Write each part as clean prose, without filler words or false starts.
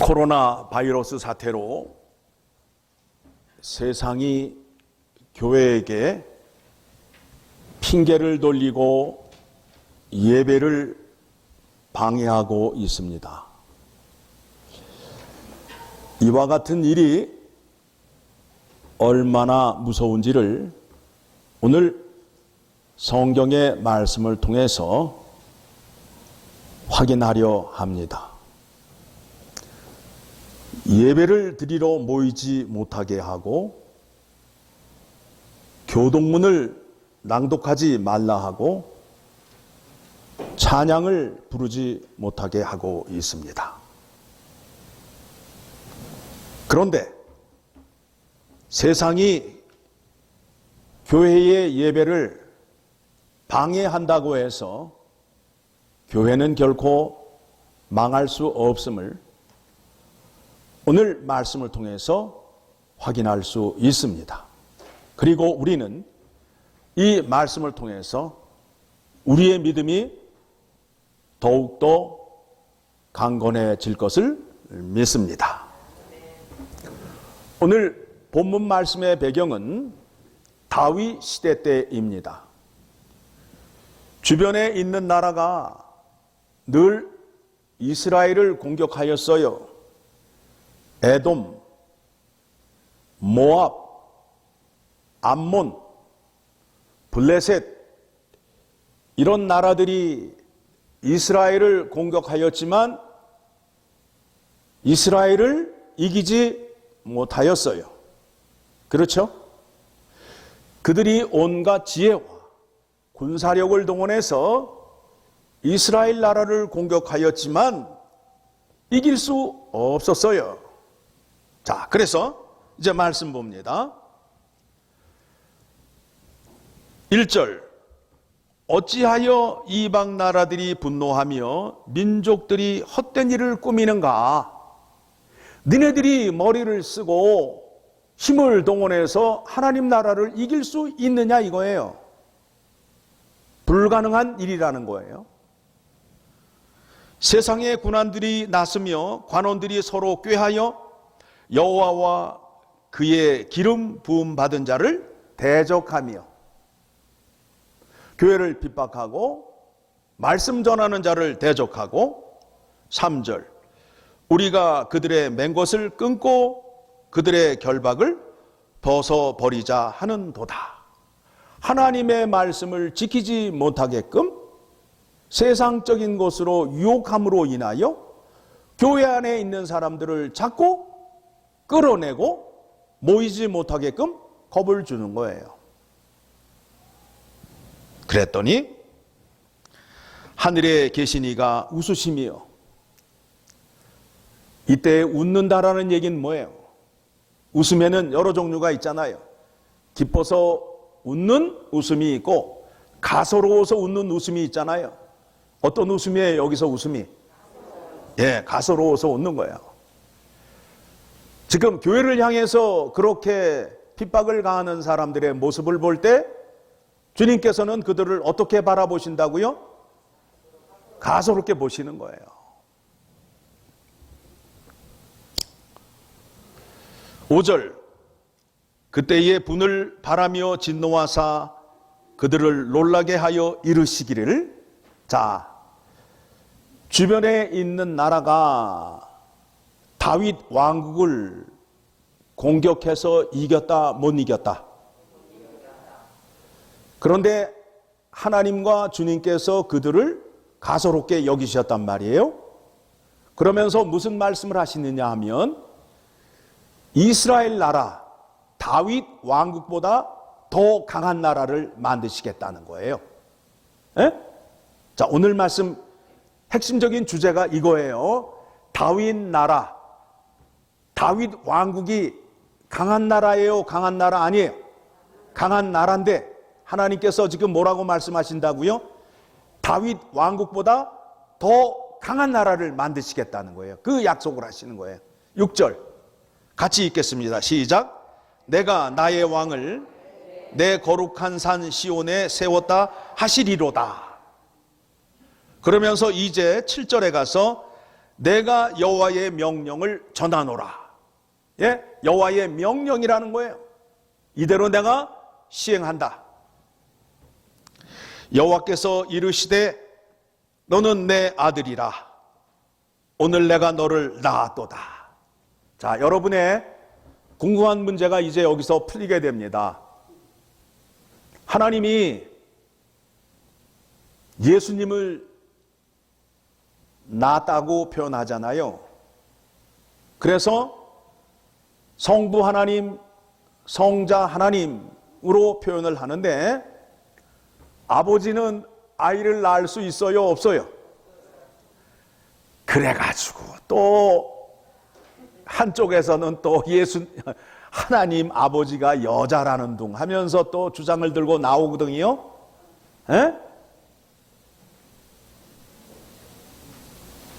코로나 바이러스 사태로 세상이 교회에게 핑계를 돌리고 예배를 방해하고 있습니다. 이와 같은 일이 얼마나 무서운지를 오늘 성경의 말씀을 통해서 확인하려 합니다. 예배를 드리러 모이지 못하게 하고 교동문을 낭독하지 말라 하고 찬양을 부르지 못하게 하고 있습니다. 그런데 세상이 교회의 예배를 방해한다고 해서 교회는 결코 망할 수 없음을 오늘 말씀을 통해서 확인할 수 있습니다. 그리고 우리는 이 말씀을 통해서 우리의 믿음이 더욱더 강건해질 것을 믿습니다. 오늘 본문 말씀의 배경은 다윗 시대 때입니다. 주변에 있는 나라가 늘 이스라엘을 공격하였어요. 에돔, 모압, 암몬, 블레셋 이런 나라들이 이스라엘을 공격하였지만 이스라엘을 이기지 못하였어요. 그렇죠? 그들이 온갖 지혜와 군사력을 동원해서 이스라엘 나라를 공격하였지만 이길 수 없었어요. 자, 그래서 이제 말씀 봅니다. 1절 어찌하여 이방 나라들이 분노하며 민족들이 헛된 일을 꾸미는가? 너네들이 머리를 쓰고 힘을 동원해서 하나님 나라를 이길 수 있느냐 이거예요. 불가능한 일이라는 거예요. 세상의 군환들이 나서며 관원들이 서로 꾀하여 여호와와 그의 기름 부음 받은 자를 대적하며 교회를 핍박하고 말씀 전하는 자를 대적하고 3절 우리가 그들의 맹것을 끊고 그들의 결박을 벗어버리자 하는도다. 하나님의 말씀을 지키지 못하게끔 세상적인 것으로 유혹함으로 인하여 교회 안에 있는 사람들을 자꾸 끌어내고 모이지 못하게끔 겁을 주는 거예요. 그랬더니 하늘에 계신 이가 웃으시며 이때 웃는다라는 얘기는 뭐예요? 웃음에는 여러 종류가 있잖아요. 기뻐서 웃는 웃음이 있고 가소로워서 웃는 웃음이 있잖아요. 어떤 웃음이에요? 여기서 웃음이? 예, 가소로워서 웃는 거예요. 지금 교회를 향해서 그렇게 핍박을 가하는 사람들의 모습을 볼 때 주님께서는 그들을 어떻게 바라보신다고요? 가소롭게 보시는 거예요. (5절) 그때의 분을 바라며 진노하사 그들을 놀라게 하여 이르시기를 자, 주변에 있는 나라가 다윗 왕국을 공격해서 이겼다, 못 이겼다? 그런데 하나님과 주님께서 그들을 가소롭게 여기셨단 말이에요. 그러면서 무슨 말씀을 하시느냐 하면 이스라엘 나라, 다윗 왕국보다 더 강한 나라를 만드시겠다는 거예요. 에? 자, 오늘 말씀 핵심적인 주제가 이거예요. 다윗 나라, 다윗 왕국이 강한 나라예요? 강한 나라 아니에요? 강한 나라인데 하나님께서 지금 뭐라고 말씀하신다고요? 다윗 왕국보다 더 강한 나라를 만드시겠다는 거예요. 그 약속을 하시는 거예요. 6절 같이 읽겠습니다. 시작. 내가 나의 왕을 내 거룩한 산 시온에 세웠다 하시리로다. 그러면서 이제 7절에 가서 내가 여호와의 명령을 전하노라. 예? 여호와의 명령이라는 거예요. 이대로 내가 시행한다. 여호와께서 이르시되 너는 내 아들이라. 오늘 내가 너를 낳았도다. 자, 여러분의 궁금한 문제가 이제 여기서 풀리게 됩니다. 하나님이 예수님을 낳았다고 표현하잖아요. 그래서 성부 하나님, 성자 하나님으로 표현을 하는데 아버지는 아이를 낳을 수 있어요, 없어요? 그래가지고 또 한쪽에서는 또 하나님 아버지가 여자라는 둥 하면서 또 주장을 들고 나오거든요. 에?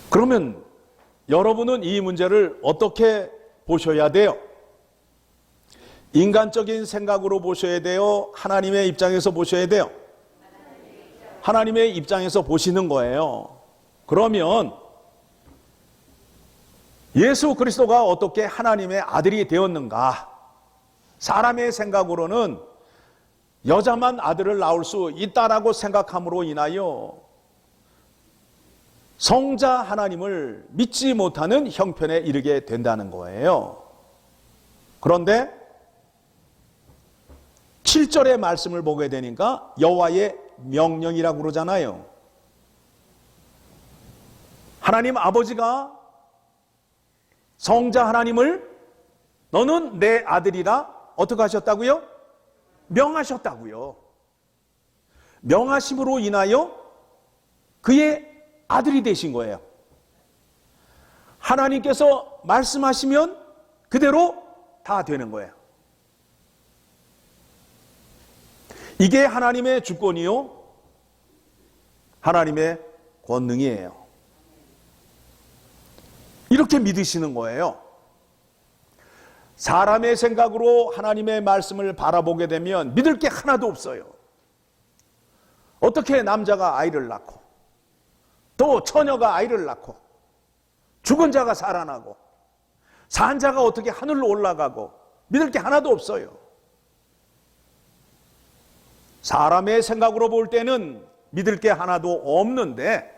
그러면 여러분은 이 문제를 어떻게 보셔야 돼요? 인간적인 생각으로 보셔야 돼요? 하나님의 입장에서 보셔야 돼요? 하나님의 입장에서 보시는 거예요. 그러면 예수 그리스도가 어떻게 하나님의 아들이 되었는가? 사람의 생각으로는 여자만 아들을 낳을 수 있다라고 생각함으로 인하여 성자 하나님을 믿지 못하는 형편에 이르게 된다는 거예요. 그런데 7절의 말씀을 보게 되니까 여호와의 명령이라고 그러잖아요. 하나님 아버지가 성자 하나님을 너는 내 아들이라 어떻게 하셨다고요? 명하셨다고요. 명하심으로 인하여 그의 아들이 되신 거예요. 하나님께서 말씀하시면 그대로 다 되는 거예요. 이게 하나님의 주권이요, 하나님의 권능이에요. 이렇게 믿으시는 거예요. 사람의 생각으로 하나님의 말씀을 바라보게 되면 믿을 게 하나도 없어요. 어떻게 남자가 아이를 낳고 또 처녀가 아이를 낳고 죽은 자가 살아나고 산 자가 어떻게 하늘로 올라가고 믿을 게 하나도 없어요. 사람의 생각으로 볼 때는 믿을 게 하나도 없는데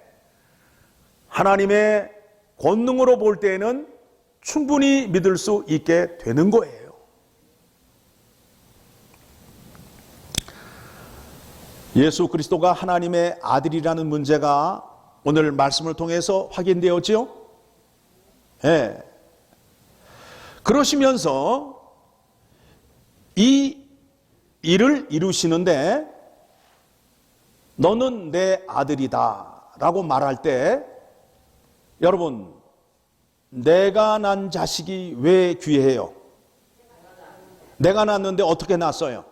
하나님의 권능으로 볼 때는 충분히 믿을 수 있게 되는 거예요. 예수 그리스도가 하나님의 아들이라는 문제가 오늘 말씀을 통해서 확인되었지요? 네. 그러시면서 이 일을 이루시는데 너는 내 아들이다 라고 말할 때 여러분, 내가 난 자식이 왜 귀해요? 내가 낳았는데 어떻게 낳았어요?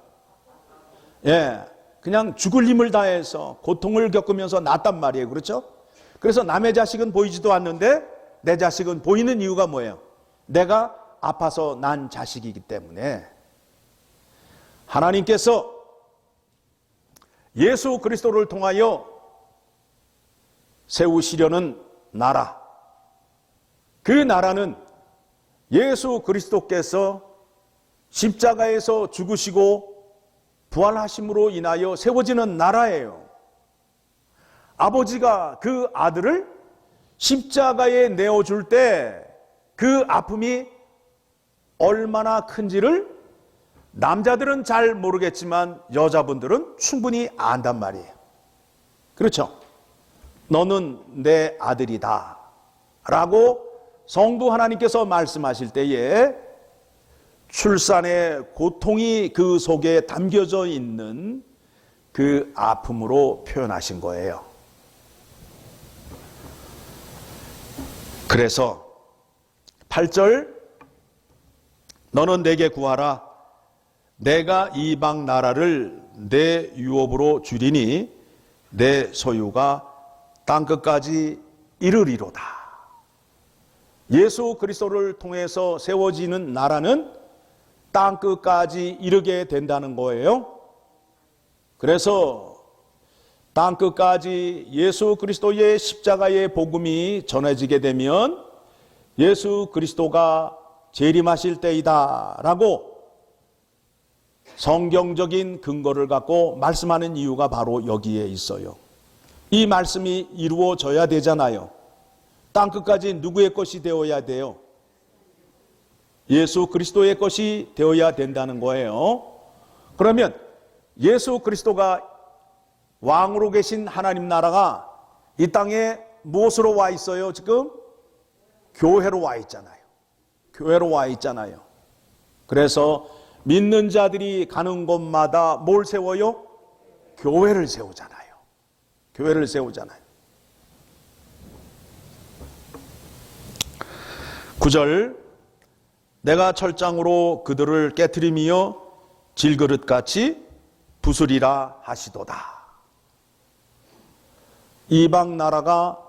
예, 그냥 죽을 힘을 다해서 고통을 겪으면서 낳았단 말이에요. 그렇죠? 그래서 남의 자식은 보이지도 않는데 내 자식은 보이는 이유가 뭐예요? 내가 아파서 난 자식이기 때문에. 하나님께서 예수 그리스도를 통하여 세우시려는 나라, 그 나라는 예수 그리스도께서 십자가에서 죽으시고 부활하심으로 인하여 세워지는 나라예요. 아버지가 그 아들을 십자가에 내어줄 때 그 아픔이 얼마나 큰지를 남자들은 잘 모르겠지만 여자분들은 충분히 안단 말이에요. 그렇죠? 너는 내 아들이다 라고 성부 하나님께서 말씀하실 때에 출산의 고통이 그 속에 담겨져 있는 그 아픔으로 표현하신 거예요. 그래서 8절 너는 내게 구하라. 내가 이방 나라를 내 유업으로 주리니 내 소유가 땅끝까지 이르리로다. 예수 그리스도를 통해서 세워지는 나라는 땅끝까지 이르게 된다는 거예요. 그래서 땅끝까지 예수 그리스도의 십자가의 복음이 전해지게 되면 예수 그리스도가 재림하실 때이다 라고 성경적인 근거를 갖고 말씀하는 이유가 바로 여기에 있어요. 이 말씀이 이루어져야 되잖아요. 땅끝까지 누구의 것이 되어야 돼요? 예수 그리스도의 것이 되어야 된다는 거예요. 그러면 예수 그리스도가 왕으로 계신 하나님 나라가 이 땅에 무엇으로 와 있어요? 지금 교회로 와 있잖아요. 교회로 와 있잖아요. 그래서 믿는 자들이 가는 곳마다 뭘 세워요? 교회를 세우잖아요. 교회를 세우잖아요. 9절, 내가 철장으로 그들을 깨트리며 질그릇같이 부수리라 하시도다. 이방 나라가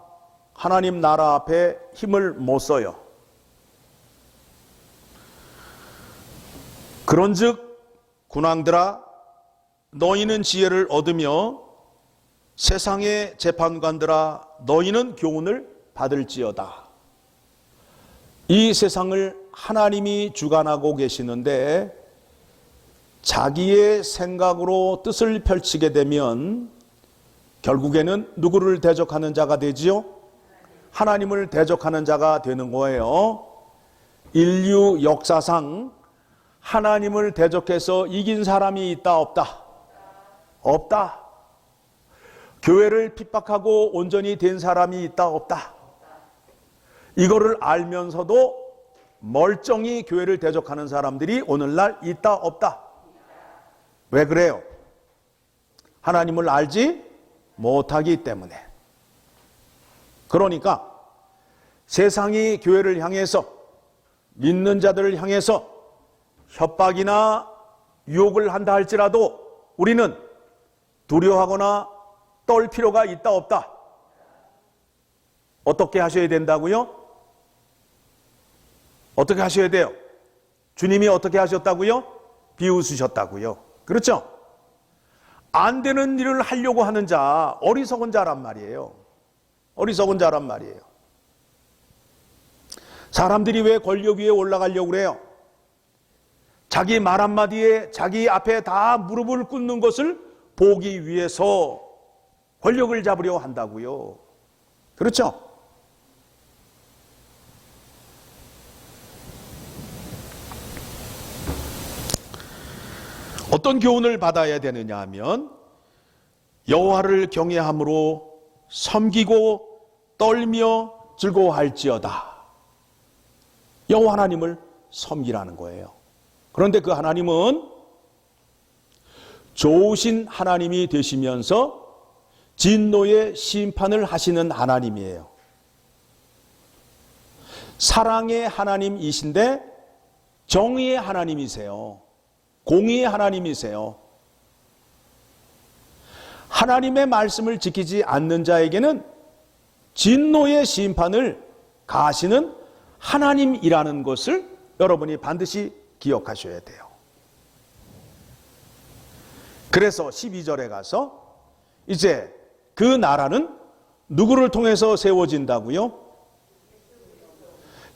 하나님 나라 앞에 힘을 못 써요. 그런즉 군왕들아, 너희는 지혜를 얻으며 세상의 재판관들아, 너희는 교훈을 받을지어다. 이 세상을 하나님이 주관하고 계시는데 자기의 생각으로 뜻을 펼치게 되면 결국에는 누구를 대적하는 자가 되지요? 하나님을 대적하는 자가 되는 거예요. 인류 역사상 하나님을 대적해서 이긴 사람이 있다 없다? 없다. 교회를 핍박하고 온전히 된 사람이 있다 없다? 이거를 알면서도 멀쩡히 교회를 대적하는 사람들이 오늘날 있다 없다? 왜 그래요? 하나님을 알지 못하기 때문에. 그러니까 세상이 교회를 향해서, 믿는 자들을 향해서 협박이나 유혹을 한다 할지라도 우리는 두려워하거나 떨 필요가 있다 없다? 어떻게 하셔야 된다고요? 어떻게 하셔야 돼요? 주님이 어떻게 하셨다고요? 비웃으셨다고요. 그렇죠? 안 되는 일을 하려고 하는 자, 어리석은 자란 말이에요. 어리석은 자란 말이에요. 사람들이 왜 권력 위에 올라가려고 그래요? 자기 말 한마디에 자기 앞에 다 무릎을 꿇는 것을 보기 위해서 권력을 잡으려 한다고요. 그렇죠? 어떤 교훈을 받아야 되느냐 하면 여호와를 경외함으로 섬기고 떨며 즐거워할지어다. 여호와 하나님을 섬기라는 거예요. 그런데 그 하나님은 좋으신 하나님이 되시면서 진노의 심판을 하시는 하나님이에요. 사랑의 하나님이신데 정의의 하나님이세요. 공의의 하나님이세요. 하나님의 말씀을 지키지 않는 자에게는 진노의 심판을 가하시는 하나님이라는 것을 여러분이 반드시 기억하셔야 돼요. 그래서 12절에 가서 이제 그 나라는 누구를 통해서 세워진다고요?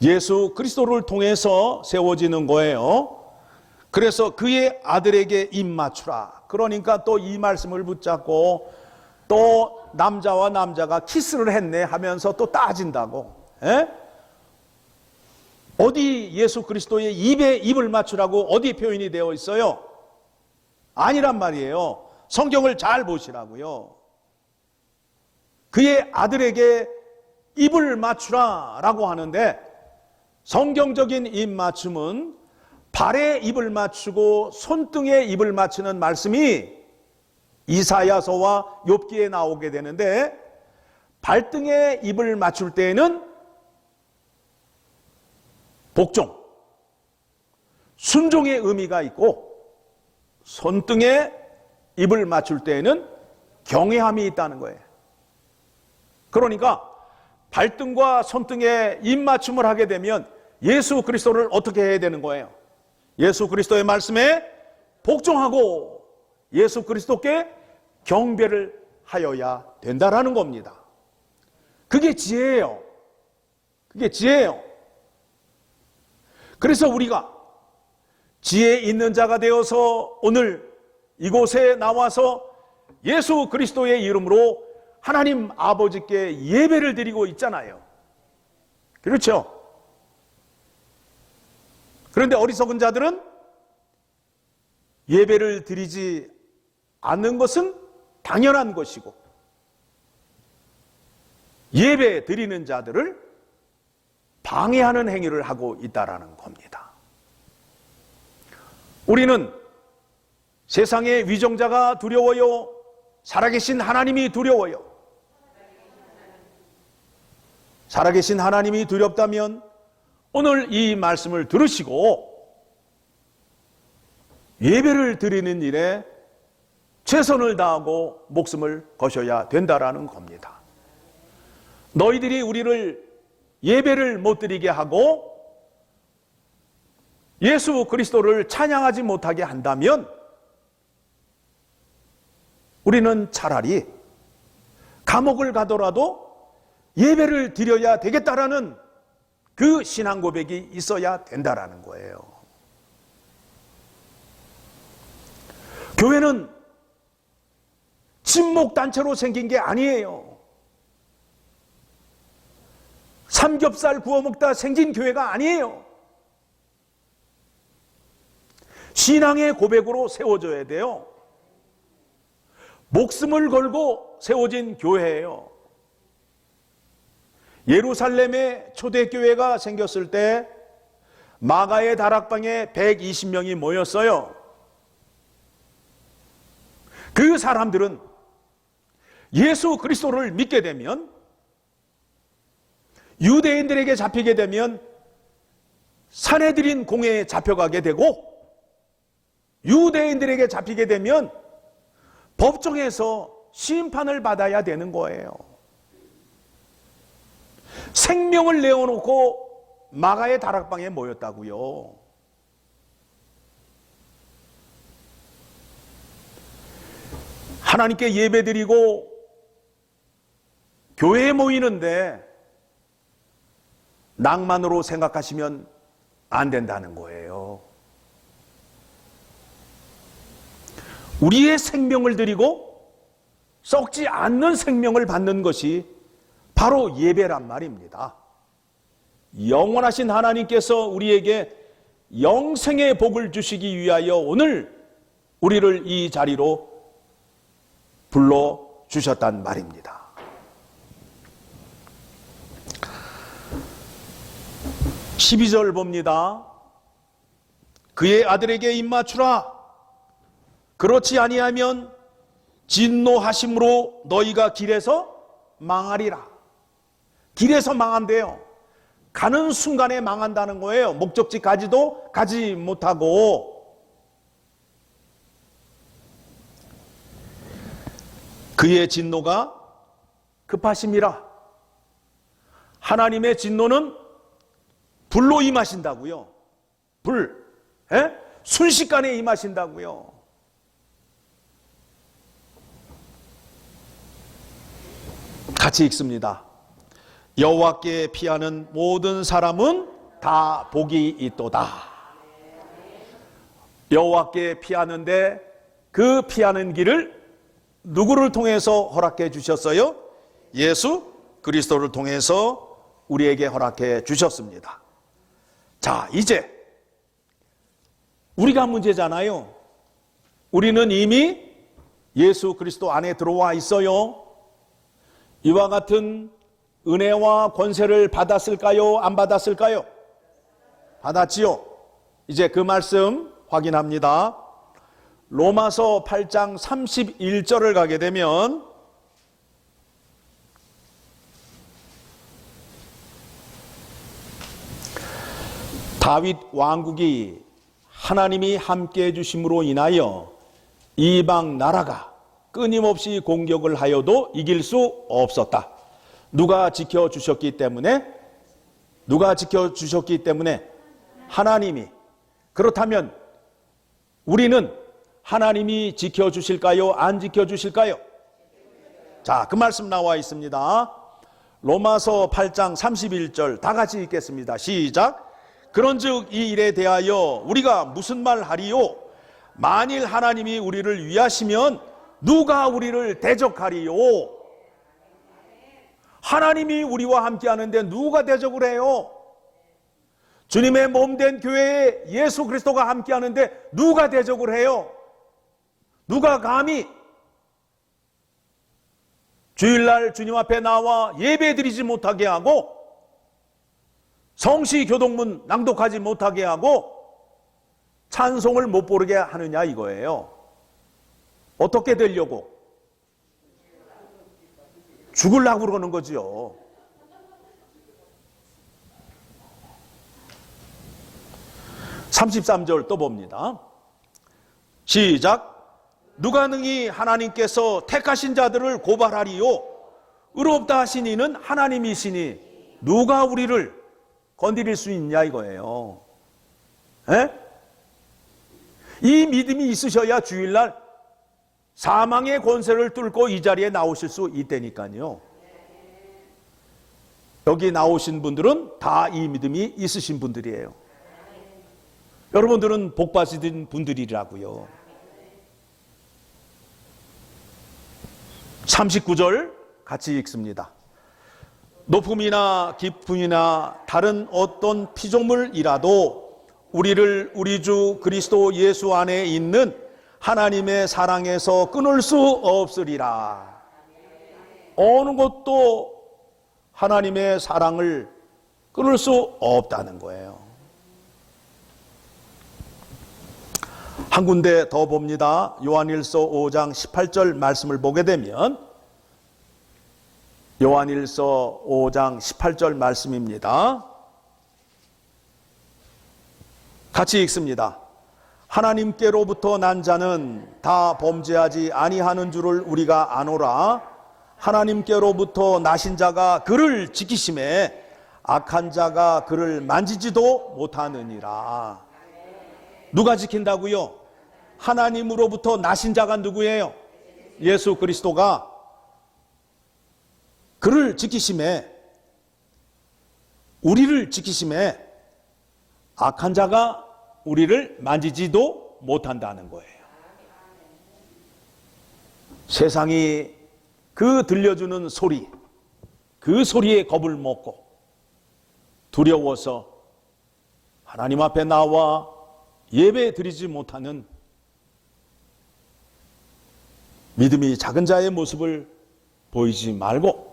예수 그리스도를 통해서 세워지는 거예요. 그래서 그의 아들에게 입맞추라. 그러니까 또 이 말씀을 붙잡고 또 남자와 남자가 키스를 했네 하면서 또 따진다고. 에? 어디 예수 그리스도의 입에 입을 맞추라고 어디 표현이 되어 있어요? 아니란 말이에요. 성경을 잘 보시라고요. 그의 아들에게 입을 맞추라 라고 하는데 성경적인 입 맞춤은 발에 입을 맞추고 손등에 입을 맞추는 말씀이 이사야서와 욥기에 나오게 되는데 발등에 입을 맞출 때에는 복종, 순종의 의미가 있고 손등에 입을 맞출 때에는 경외함이 있다는 거예요. 그러니까 발등과 손등에 입 맞춤을 하게 되면 예수 그리스도를 어떻게 해야 되는 거예요? 예수 그리스도의 말씀에 복종하고 예수 그리스도께 경배를 하여야 된다라는 겁니다. 그게 지혜예요. 그게 지혜예요. 그래서 우리가 지혜 있는 자가 되어서 오늘 이곳에 나와서 예수 그리스도의 이름으로 하나님 아버지께 예배를 드리고 있잖아요. 그렇죠? 그런데 어리석은 자들은 예배를 드리지 않는 것은 당연한 것이고, 예배 드리는 자들을 방해하는 행위를 하고 있다라는 겁니다. 우리는 세상의 위정자가 두려워요? 살아계신 하나님이 두려워요? 살아계신 하나님이 두렵다면 오늘 이 말씀을 들으시고 예배를 드리는 일에 최선을 다하고 목숨을 거셔야 된다라는 겁니다. 너희들이 우리를 예배를 못 드리게 하고 예수 그리스도를 찬양하지 못하게 한다면 우리는 차라리 감옥을 가더라도 예배를 드려야 되겠다라는 그 신앙 고백이 있어야 된다라는 거예요. 교회는 친목단체로 생긴 게 아니에요. 삼겹살 구워 먹다 생긴 교회가 아니에요. 신앙의 고백으로 세워져야 돼요. 목숨을 걸고 세워진 교회예요. 예루살렘에 초대교회가 생겼을 때 마가의 다락방에 120명이 모였어요. 그 사람들은 예수 그리스도를 믿게 되면, 유대인들에게 잡히게 되면 산헤드린 공회에 잡혀가게 되고, 유대인들에게 잡히게 되면 법정에서 심판을 받아야 되는 거예요. 생명을 내어놓고 마가의 다락방에 모였다고요. 하나님께 예배드리고 교회에 모이는데 낭만으로 생각하시면 안 된다는 거예요. 우리의 생명을 드리고 썩지 않는 생명을 받는 것이 바로 예배란 말입니다. 영원하신 하나님께서 우리에게 영생의 복을 주시기 위하여 오늘 우리를 이 자리로 불러주셨단 말입니다. 12절 봅니다. 그의 아들에게 입맞추라. 그렇지 아니하면 진노하심으로 너희가 길에서 망하리라. 길에서 망한대요. 가는 순간에 망한다는 거예요. 목적지까지도 가지 못하고. 그의 진노가 급하심이라. 하나님의 진노는 불로 임하신다고요. 불. 순식간에 임하신다고요. 같이 읽습니다. 여호와께 피하는 모든 사람은 다 복이 있도다. 여호와께 피하는데 그 피하는 길을 누구를 통해서 허락해 주셨어요? 예수 그리스도를 통해서 우리에게 허락해 주셨습니다. 자, 이제 우리가 문제잖아요. 우리는 이미 예수 그리스도 안에 들어와 있어요. 이와 같은 은혜와 권세를 받았을까요? 안 받았을까요? 받았지요. 이제 그 말씀 확인합니다. 로마서 8장 31절을 가게 되면 다윗 왕국이 하나님이 함께해 주심으로 인하여 이방 나라가 끊임없이 공격을 하여도 이길 수 없었다. 누가 지켜주셨기 때문에? 하나님이. 그렇다면 우리는 하나님이 지켜주실까요? 안 지켜주실까요? 자, 그 말씀 나와 있습니다. 로마서 8장 31절 다 같이 읽겠습니다. 시작. 그런즉 이 일에 대하여 우리가 무슨 말 하리요? 만일 하나님이 우리를 위하시면 누가 우리를 대적하리요? 하나님이 우리와 함께 하는데 누가 대적을 해요? 주님의 몸된 교회에 예수 그리스도가 함께 하는데 누가 대적을 해요? 누가 감히 주일날 주님 앞에 나와 예배 드리지 못하게 하고 성시 교동문 낭독하지 못하게 하고 찬송을 못 부르게 하느냐 이거예요. 어떻게 되려고? 죽으려고 그러는 거지요. (33절) 또 봅니다. 시작. 누가 능히 하나님께서 택하신 자들을 고발하리요? 의롭다 하신 이는 하나님이시니 누가 우리를 건드릴 수 있냐 이거예요. 에? 이 믿음이 있으셔야 주일날 사망의 권세를 뚫고 이 자리에 나오실 수 있다니까요. 여기 나오신 분들은 다 이 믿음이 있으신 분들이에요. 여러분들은 복 받으신 분들이라고요. 39절 같이 읽습니다. 높음이나 깊음이나 다른 어떤 피조물이라도 우리를 우리 주 그리스도 예수 안에 있는 하나님의 사랑에서 끊을 수 없으리라. 어느 것도 하나님의 사랑을 끊을 수 없다는 거예요. 한 군데 더 봅니다. 요한일서 5장 18절 말씀을 보게 되면 요한일서 5장 18절 말씀입니다. 같이 읽습니다. 하나님께로부터 난 자는 다 범죄하지 아니하는 줄을 우리가 아노라. 하나님께로부터 나신 자가 그를 지키심에 악한 자가 그를 만지지도 못하느니라. 누가 지킨다고요? 하나님으로부터 나신 자가 누구예요? 예수 그리스도가 그를 지키심에, 우리를 지키심에 악한 자가 우리를 만지지도 못한다는 거예요. 세상이 그 들려주는 소리, 그 소리에 겁을 먹고 두려워서 하나님 앞에 나와 예배 드리지 못하는 믿음이 작은 자의 모습을 보이지 말고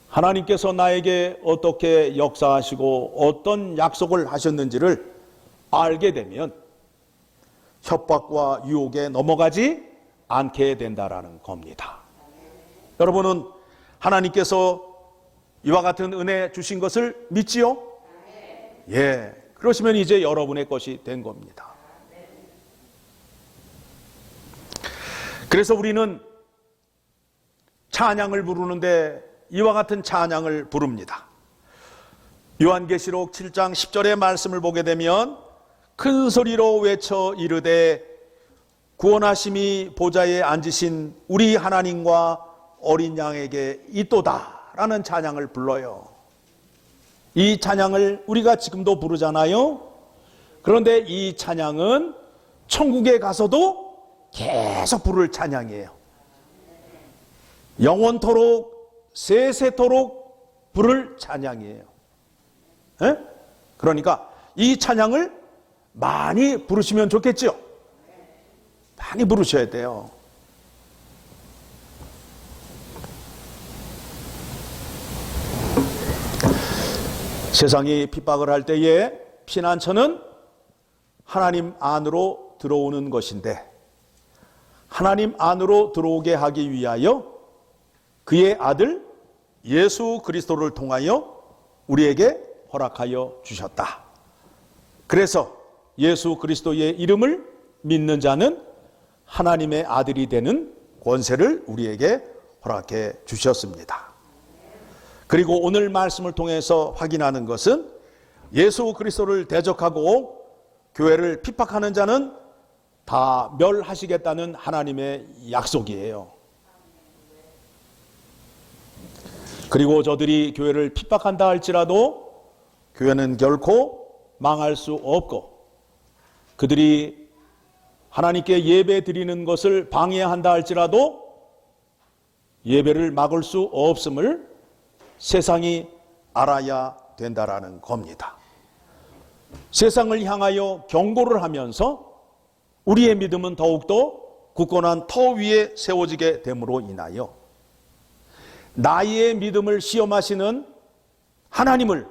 하나님께서 나에게 어떻게 역사하시고 어떤 약속을 하셨는지를 알게 되면 협박과 유혹에 넘어가지 않게 된다라는 겁니다. 여러분은 하나님께서 이와 같은 은혜 주신 것을 믿지요? 예, 그러시면 이제 여러분의 것이 된 겁니다. 그래서 우리는 찬양을 부르는데 이와 같은 찬양을 부릅니다. 요한계시록 7장 10절의 말씀을 보게 되면 큰 소리로 외쳐 이르되 구원하심이 보좌에 앉으신 우리 하나님과 어린 양에게 있도다 라는 찬양을 불러요. 이 찬양을 우리가 지금도 부르잖아요. 그런데 이 찬양은 천국에 가서도 계속 부를 찬양이에요. 영원토록 세세토록 부를 찬양이에요. 에? 그러니까 이 찬양을 많이 부르시면 좋겠죠? 많이 부르셔야 돼요. 세상이 핍박을 할 때에 피난처는 하나님 안으로 들어오는 것인데 하나님 안으로 들어오게 하기 위하여 그의 아들 예수 그리스도를 통하여 우리에게 허락하여 주셨다. 그래서 예수 그리스도의 이름을 믿는 자는 하나님의 아들이 되는 권세를 우리에게 허락해 주셨습니다. 그리고 오늘 말씀을 통해서 확인하는 것은 예수 그리스도를 대적하고 교회를 핍박하는 자는 다 멸하시겠다는 하나님의 약속이에요. 그리고 저들이 교회를 핍박한다 할지라도 교회는 결코 망할 수 없고, 그들이 하나님께 예배 드리는 것을 방해한다 할지라도 예배를 막을 수 없음을 세상이 알아야 된다라는 겁니다. 세상을 향하여 경고를 하면서 우리의 믿음은 더욱더 굳건한 터 위에 세워지게 됨으로 인하여 나의 믿음을 시험하시는 하나님을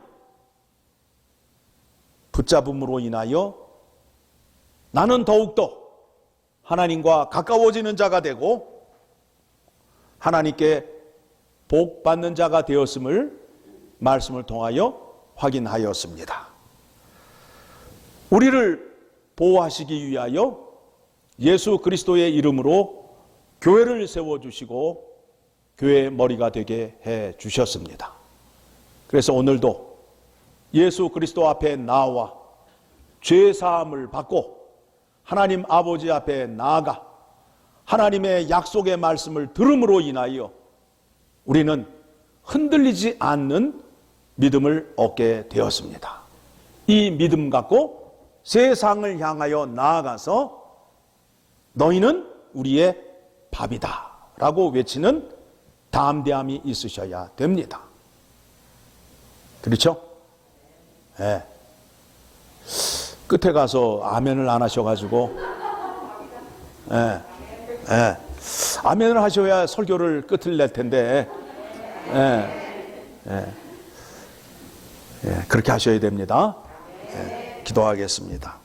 붙잡음으로 인하여 나는 더욱더 하나님과 가까워지는 자가 되고 하나님께 복 받는 자가 되었음을 말씀을 통하여 확인하였습니다. 우리를 보호하시기 위하여 예수 그리스도의 이름으로 교회를 세워주시고 교회의 머리가 되게 해 주셨습니다. 그래서 오늘도 예수 그리스도 앞에 나와 죄 사함을 받고 하나님 아버지 앞에 나아가 하나님의 약속의 말씀을 들음으로 인하여 우리는 흔들리지 않는 믿음을 얻게 되었습니다. 이 믿음 갖고 세상을 향하여 나아가서 너희는 우리의 밥이다 라고 외치는 담대함이 있으셔야 됩니다. 그렇죠? 네. 끝에 가서 아멘을 안 하셔가지고 아멘을 하셔야 설교를 끝을 낼 텐데 그렇게 하셔야 됩니다. 기도하겠습니다.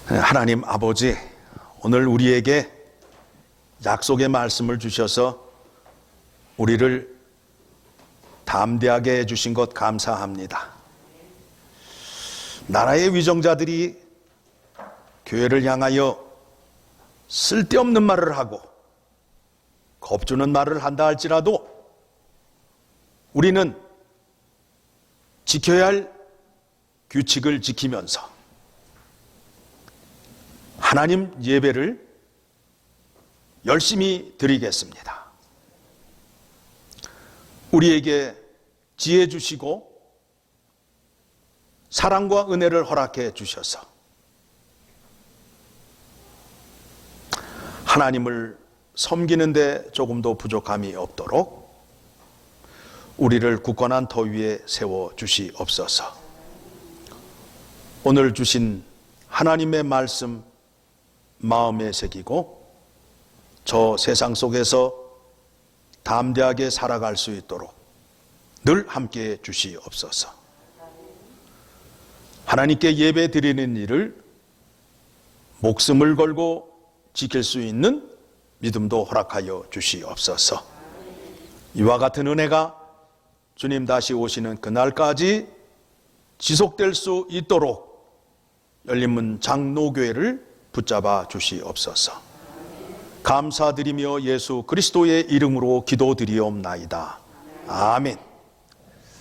하나님 아버지, 오늘 우리에게 약속의 말씀을 주셔서 우리를 담대하게 해주신 것 감사합니다. 나라의 위정자들이 교회를 향하여 쓸데없는 말을 하고 겁주는 말을 한다 할지라도 우리는 지켜야 할 규칙을 지키면서 하나님 예배를 열심히 드리겠습니다. 우리에게 지혜 주시고 사랑과 은혜를 허락해 주셔서 하나님을 섬기는데 조금도 부족함이 없도록 우리를 굳건한 터 위에 세워 주시옵소서. 오늘 주신 하나님의 말씀 마음에 새기고 저 세상 속에서 담대하게 살아갈 수 있도록 늘 함께해 주시옵소서. 하나님께 예배 드리는 일을 목숨을 걸고 지킬 수 있는 믿음도 허락하여 주시옵소서. 이와 같은 은혜가 주님 다시 오시는 그날까지 지속될 수 있도록 열린문 장로교회를 붙잡아 주시옵소서. 감사드리며 예수 그리스도의 이름으로 기도드리옵나이다. 아멘.